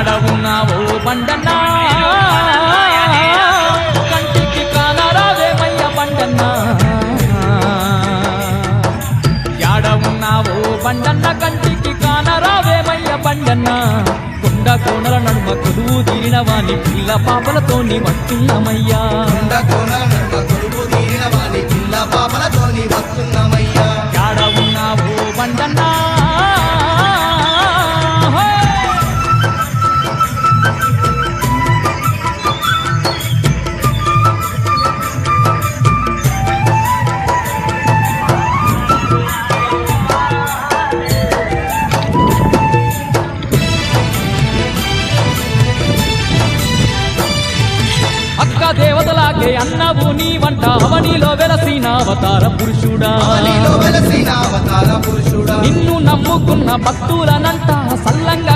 యాడ ఉన్నావో బండన్నా కంటికి కానరావేమయ్య బండన్నా యాడ ఉన్నావో బండన్న కంటికి కానరావేమయ్య బండన్నా కొండ కోనల నడుమ కొలువు తీరినవాని పిల్ల పాపలతోని వస్తున్నామయ్యా యాడ ఉన్నావో బండన్నా అక్క దేవతలాగే అన్నవు నీ వంట అవనిలో వెలసిన అవతార పురుషుడా నిన్ను నమ్ముకున్న భక్తులనంతా సల్లంగా